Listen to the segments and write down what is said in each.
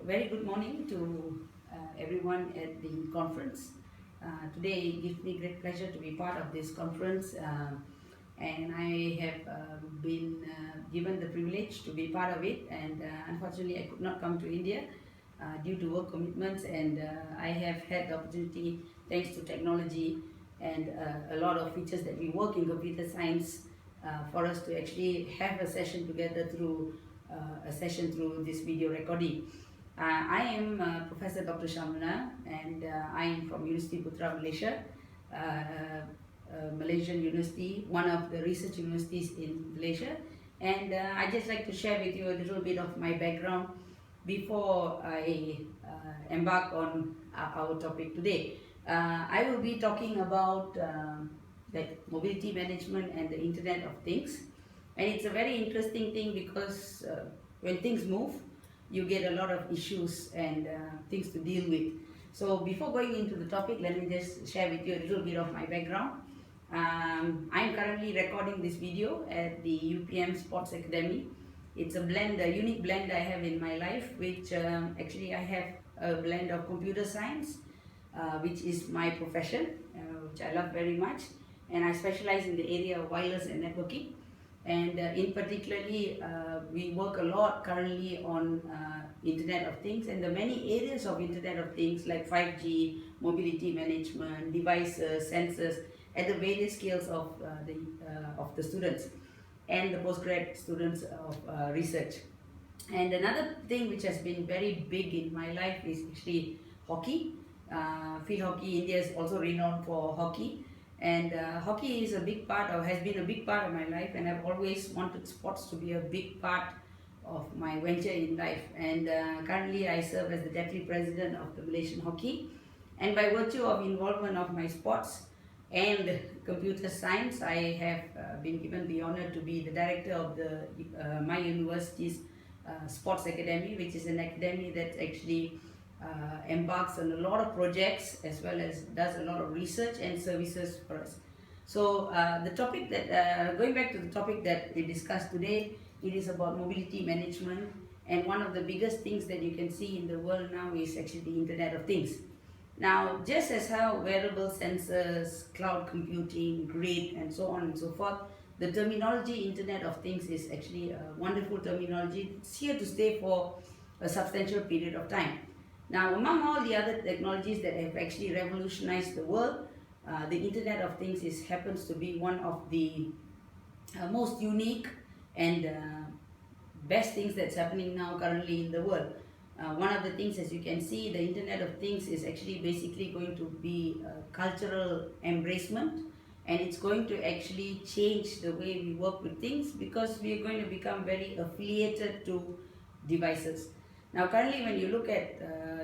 very good morning to everyone at the conference. Today it gives me great pleasure to be part of this conference, and I have been given the privilege to be part of it. And unfortunately, I could not come to India due to work commitments, and I have had the opportunity, thanks to technology and a lot of features that we work in computer science, for us to actually have a session together through this video recording. I am Professor Dr. Shamuna, and I am from University Putra, Malaysia, Malaysian University, one of the research universities in Malaysia. And I just like to share with you a little bit of my background before I embark on our topic today. I will be talking about like mobility management and the Internet of Things. And it's a very interesting thing because when things move, you get a lot of issues and things to deal with. So before going into the topic, let me just share with you a little bit of my background. I'm currently recording this video at the UPM Sports Academy. It's a blend, a unique blend I have in my life, which actually I have a blend of computer science, which is my profession, which I love very much, and I specialize in the area of wireless and networking. And in particularly, we work a lot currently on Internet of Things and the many areas of Internet of Things like 5G, mobility management, devices, sensors at the various scales of the students and the postgrad students of research. And another thing which has been very big in my life is actually hockey. Field hockey, India is also renowned for hockey. And hockey is a big part, or has been a big part of my life, and I've always wanted sports to be a big part of my venture in life. And currently I serve as the Deputy President of the Malaysian Hockey. And by virtue of involvement of my sports and computer science, I have been given the honor to be the director of my university's Sports Academy, which is an academy that actually embarks on a lot of projects as well as does a lot of research and services for us. So the topic that, going back to the topic that we discussed today, it is about mobility management, and one of the biggest things that you can see in the world now is actually the Internet of Things. Now, just as how wearable sensors, cloud computing, grid, and so on and so forth, the terminology Internet of Things is actually a wonderful terminology. It's here to stay for a substantial period of time. Now, among all the other technologies that have actually revolutionized the world, the Internet of Things happens to be one of the most unique and best things that's happening now currently in the world. One of the things, as you can see, the Internet of Things is actually basically going to be a cultural embracement, and it's going to actually change the way we work with things because we are going to become very affiliated to devices. Now, currently, when you look at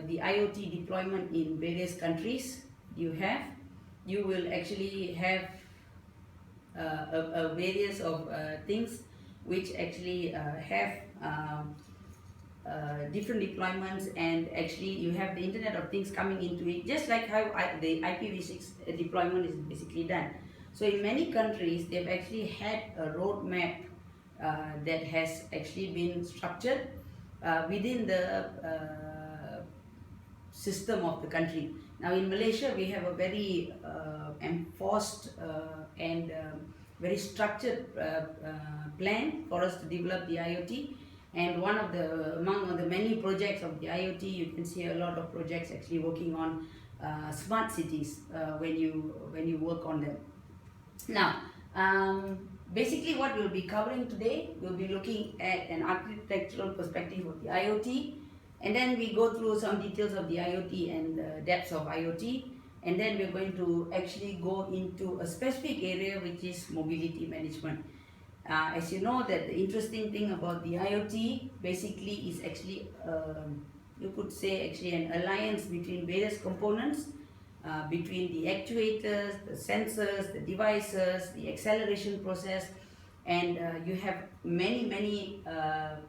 the IoT deployment in various countries, you will actually have a various of things which actually have different deployments, and actually you have the Internet of Things coming into it, just like how the IPv6 deployment is basically done. So in many countries, they've actually had a roadmap that has actually been structured within the system of the country. Now in Malaysia, we have a very enforced and very structured plan for us to develop the IoT. And among the many projects of the IoT, you can see a lot of projects actually working on smart cities when you work on them. Now, basically what we'll be covering today, we'll be looking at an architectural perspective of the IoT, and then we go through some details of the IoT and depths of IoT, and then we're going to actually go into a specific area which is mobility management. As you know, that the interesting thing about the IoT basically is actually, you could say actually an alliance between various components, between the actuators, the sensors, the devices, the acceleration process, and you have many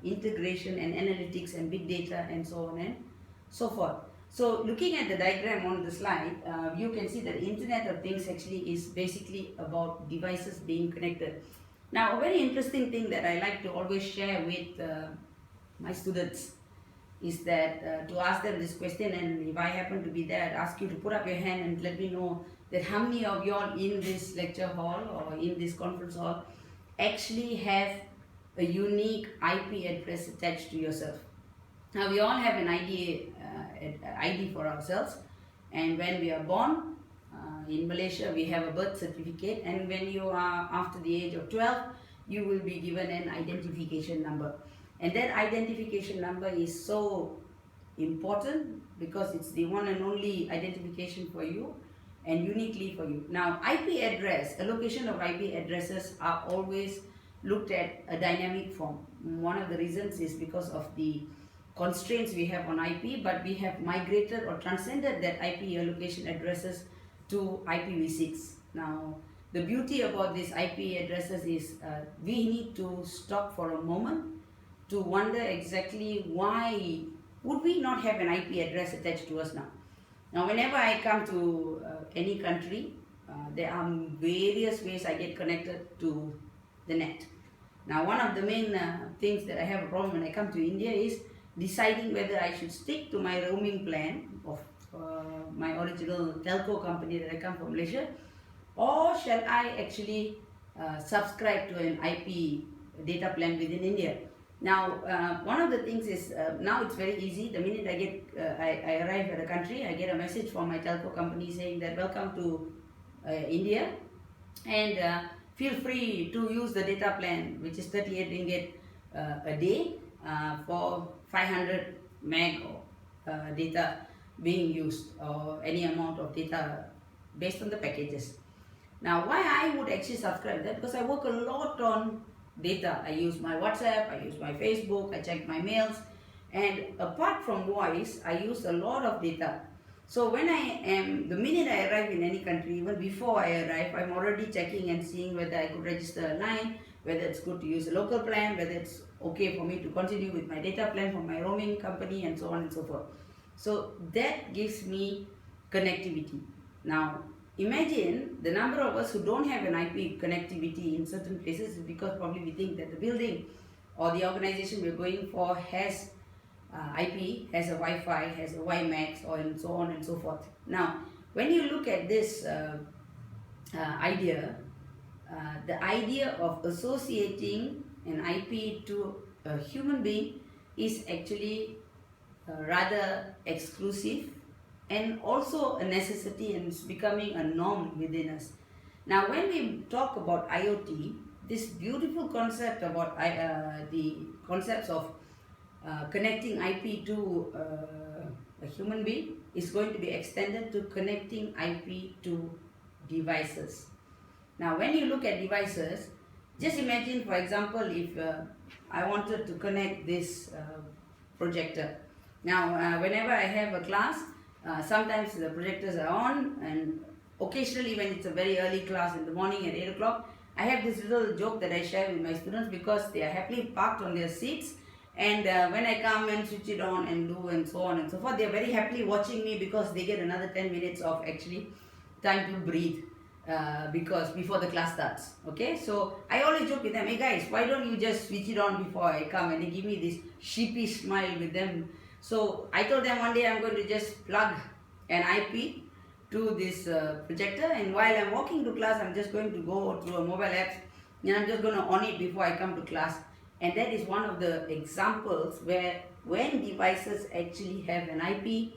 integration and analytics and big data and so on and so forth. So looking at the diagram on the slide, you can see that the Internet of Things actually is basically about devices being connected. Now, a very interesting thing that I like to always share with my students is that to ask them this question, and if I happen to be there, I'd ask you to put up your hand and let me know that how many of you all in this lecture hall or in this conference hall actually have a unique IP address attached to yourself. Now we all have an ID for ourselves, and when we are born in Malaysia we have a birth certificate, and when you are after the age of 12 you will be given an identification number, and that identification number is so important because it's the one and only identification for you and uniquely for you. Now IP address, allocation of IP addresses are always looked at a dynamic form. One of the reasons is because of the constraints we have on IP, but we have migrated or transcended that IP allocation addresses to IPv6. Now the beauty about these IP addresses is we need to stop for a moment to wonder exactly why would we not have an IP address attached to us now. Now whenever I come to any country, there are various ways I get connected to the net. Now one of the main things that I have a problem when I come to India is deciding whether I should stick to my roaming plan of my original telco company that I come from Malaysia, or shall I actually subscribe to an IP data plan within India. Now one of the things is now it's very easy. The minute I arrive at a country, I get a message from my telco company saying that welcome to India, and feel free to use the data plan, which is 38 ringgit a day for 500 meg of data being used, or any amount of data based on the packages. Now why I would actually subscribe that, because I work a lot on data. I use my WhatsApp, I use my Facebook, I check my mails, and apart from voice, I use a lot of data. So when the minute I arrive in any country, even before I arrive, I'm already checking and seeing whether I could register a line, whether it's good to use a local plan, whether it's okay for me to continue with my data plan from my roaming company, and so on and so forth. So that gives me connectivity. Now imagine the number of us who don't have an IP connectivity in certain places, because probably we think that the building or the organization we're going for has IP, has a Wi-Fi, has a WiMAX, or and so on and so forth. Now when you look at this idea, the idea of associating an IP to a human being is actually rather exclusive, and also a necessity, and it's becoming a norm within us. Now when we talk about IoT, this beautiful concept about the concepts of connecting IP to a human being is going to be extended to connecting IP to devices. Now when you look at devices, just imagine, for example, if I wanted to connect this projector. Now whenever I have a class, sometimes the projectors are on, and occasionally when it's a very early class in the morning at 8 o'clock, I have this little joke that I share with my students, because they are happily parked on their seats, and when I come and switch it on and do and so on and so forth, they are very happily watching me, because they get another 10 minutes of actually time to breathe, because before the class starts. Okay, so I always joke with them, hey guys, why don't you just switch it on before I come? And they give me this sheepish smile with them. So I told them one day I'm going to just plug an IP to this projector, and while I'm walking to class, I'm just going to go through a mobile app, and I'm just going to on it before I come to class. And that is one of the examples where when devices actually have an IP,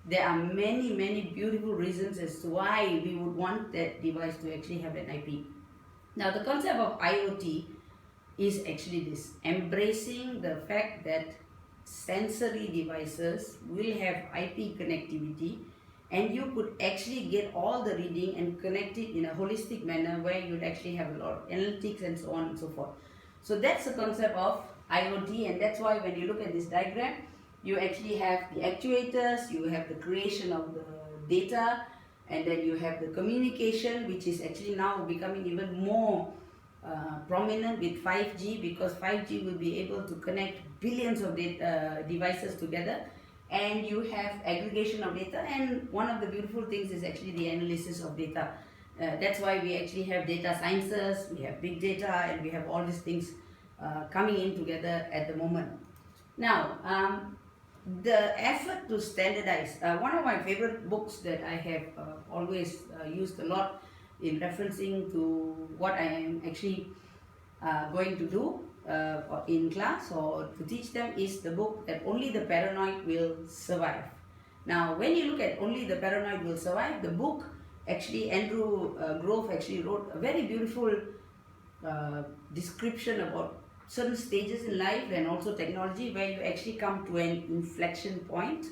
there are many beautiful reasons as to why we would want that device to actually have an IP. Now the concept of IoT is actually this: embracing the fact that sensory devices will have IP connectivity, and you could actually get all the reading and connect it in a holistic manner where you'd actually have a lot of analytics and so on and so forth. So that's the concept of IoT, and that's why when you look at this diagram, you actually have the actuators, you have the creation of the data, and then you have the communication, which is actually now becoming even more prominent with 5G, because 5G will be able to connect billions of devices together, and you have aggregation of data, and one of the beautiful things is actually the analysis of data. That's why we actually have data sciences, we have big data, and we have all these things coming in together at the moment. Now, the effort to standardize. One of my favorite books that I have always used a lot in referencing to what I am actually going to do in class or to teach them is the book that Only the Paranoid Will Survive. Now, when you look at Only the Paranoid Will Survive, the book actually, Andrew Grove actually wrote a very beautiful description about certain stages in life and also technology where you actually come to an inflection point.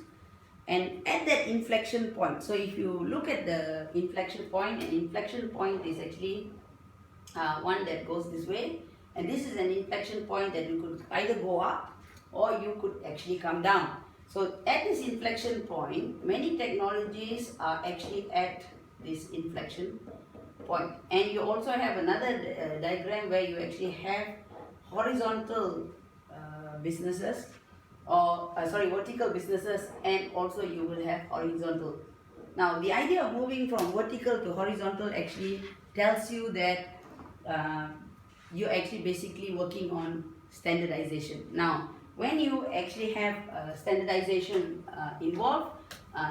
And at that inflection point, so if you look at the inflection point, an inflection point is actually one that goes this way, and this is an inflection point that you could either go up or you could actually come down. So at this inflection point, many technologies are actually at this inflection point. And you also have another diagram where you actually have horizontal businesses or vertical businesses, and also you will have horizontal. Now the idea of moving from vertical to horizontal actually tells you that you're actually basically working on standardization. Now when you actually have standardization involved,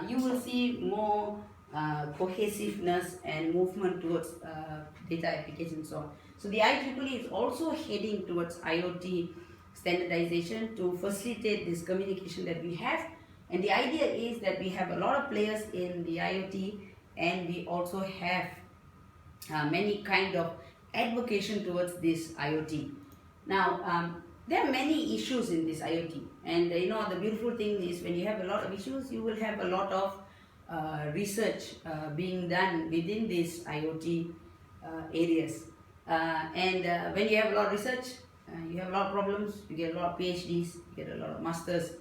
you will see more cohesiveness and movement towards data application and so on. So the IEEE is also heading towards IoT standardization to facilitate this communication that we have. And the idea is that we have a lot of players in the IoT, and we also have many kind of advocation towards this IoT. Now, there are many issues in this IoT, and the beautiful thing is when you have a lot of issues, you will have a lot of research being done within these IoT areas. And when you have a lot of research, you have a lot of problems, you get a lot of PhDs, you get a lot of masters,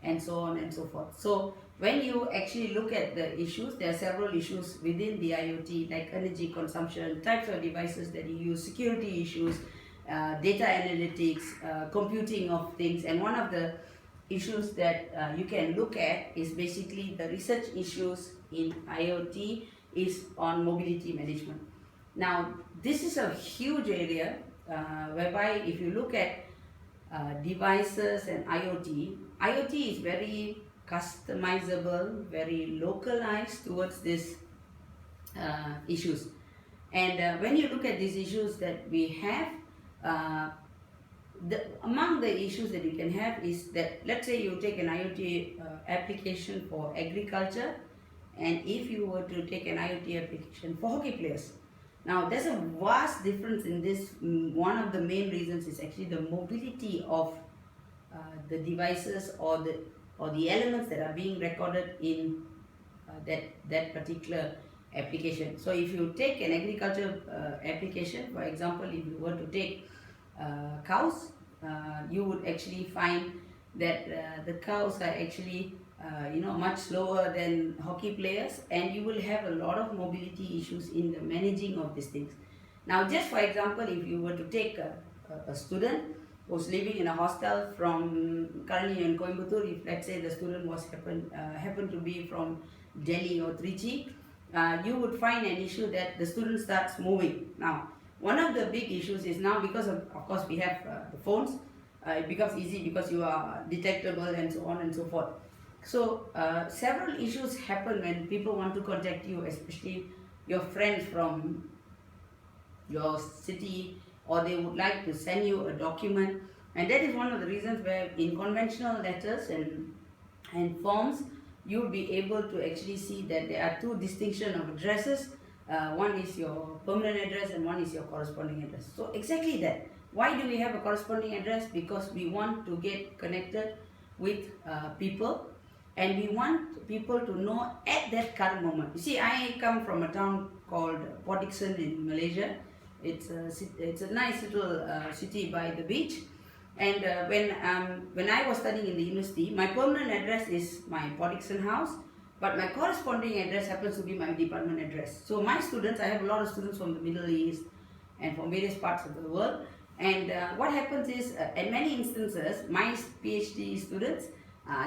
and so on and so forth. So when you actually look at the issues, there are several issues within the IoT, like energy consumption, types of devices that you use, security issues, data analytics, computing of things. And one of the issues that you can look at is basically the research issues in IoT is on mobility management. Now this is a huge area whereby if you look at devices and IoT is very customizable, very localized towards these issues. And when you look at these issues that we have, among the issues that you can have is that, let's say you take an IoT application for agriculture, and if you were to take an IoT application for hockey players. Now there's a vast difference in this. One of the main reasons is actually the mobility of the devices or the elements that are being recorded in that particular application. So if you take an agriculture application, for example, if you were to take cows, you would actually find that the cows are actually much slower than hockey players, and you will have a lot of mobility issues in the managing of these things. Now just for example, if you were to take a student who's living in a hostel from currently in Coimbatore, if let's say the student was happened to be from Delhi or Trichy, you would find an issue that the student starts moving. Now one of the big issues is now, because of course we have the phones, it becomes easy because you are detectable and so on and so forth. So several issues happen when people want to contact you, especially your friends from your city, or they would like to send you a document. And that is one of the reasons where in conventional letters and forms, you will be able to actually see that there are two distinction of addresses. One is your permanent address and one is your corresponding address. So exactly that. Why do we have a corresponding address? Because we want to get connected with people, and we want people to know at that current moment. You see, I come from a town called Port Dickson in Malaysia. It's a nice little city by the beach. And when I was studying in the university, my permanent address is my Port Dickson house, but my corresponding address happens to be my department address. So my students, I have a lot of students from the Middle East and from various parts of the world. And what happens is, in many instances, my PhD students,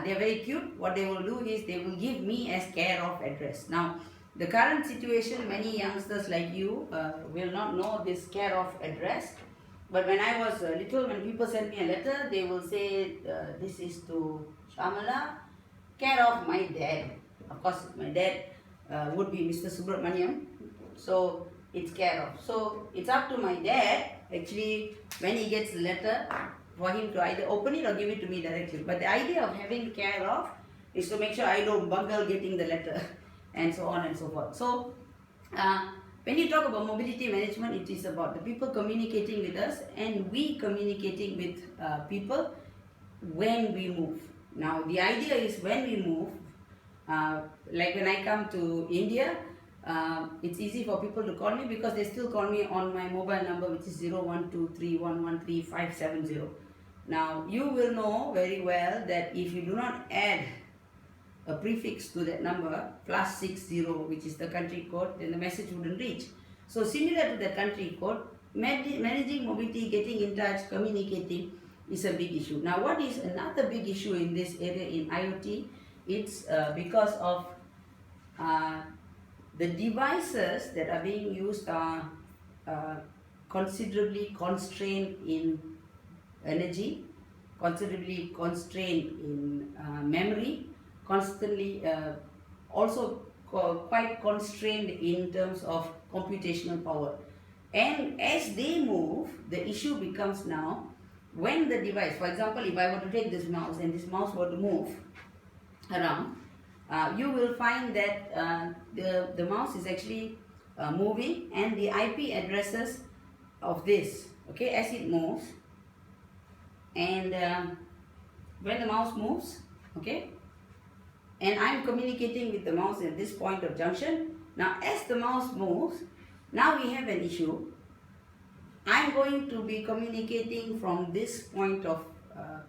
they are very cute. What they will do is they will give me as care of address. Now, the current situation, many youngsters like you will not know this care of address. But when I was little, when people send me a letter, they will say, this is to Shamala, care of my dad. Of course, my dad would be Mr. Subramaniam. So it's care of. So it's up to my dad actually when he gets the letter for him to either open it or give it to me directly. But the idea of having care of is to make sure I don't bungle getting the letter and so on and so forth. So when you talk about mobility management, it is about the people communicating with us and we communicating with people when we move. Now the idea is when we move, like when I come to India, it's easy for people to call me because they still call me on my mobile number, which is 0123113570. Now you will know very well that if you do not add a prefix to that number +60, which is the country code, then the message wouldn't reach. So similar to the country code, managing mobility, getting in touch, communicating is a big issue. Now what is another big issue in this area in IoT? It's because of the devices that are being used are considerably constrained in energy, considerably constrained in memory, constantly also quite constrained in terms of computational power. And as they move, the issue becomes now when the device, for example, if I were to take this mouse and this mouse were to move around, you will find that the mouse is actually moving and the IP addresses of this, okay, as it moves, and when the mouse moves, okay, and I'm communicating with the mouse at this point of junction. Now as the mouse moves, now we have an issue. I'm going to be communicating from this point of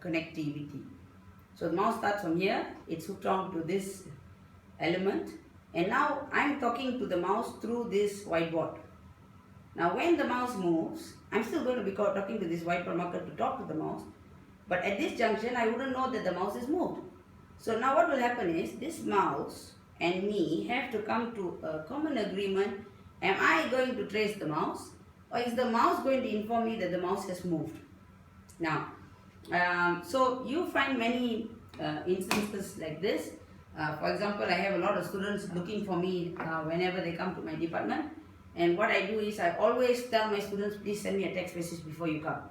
connectivity. So the mouse starts from here, it's hooked on to this element, and now I'm talking to the mouse through this whiteboard. Now when the mouse moves, I'm still going to be talking to this whiteboard marker to talk to the mouse, but at this junction I wouldn't know that the mouse is moved. So now what will happen is this mouse and me have to come to a common agreement. Am I going to trace the mouse, or is the mouse going to inform me that the mouse has moved? Now, so you find many instances like this. For example, I have a lot of students looking for me whenever they come to my department, and what I do is I always tell my students, please send me a text message before you come,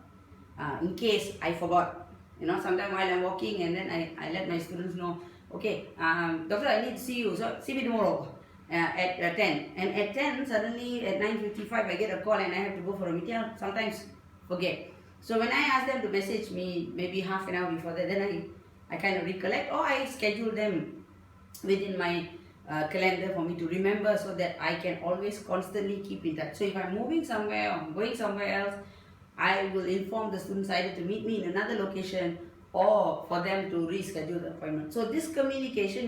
in case I forgot. You know, sometimes while I'm walking, and then I let my students know, okay, doctor, I need to see you, so see me tomorrow at 10. And at 10, suddenly at 9:55, I get a call and I have to go for a meeting. I sometimes forget. So when I ask them to message me maybe half an hour before that, then I kind of recollect, or I schedule them within my calendar for me to remember, so that I can always constantly keep in touch. So if I'm moving somewhere or I'm going somewhere else, I will inform the students either to meet me in another location or for them to reschedule the appointment. So this communication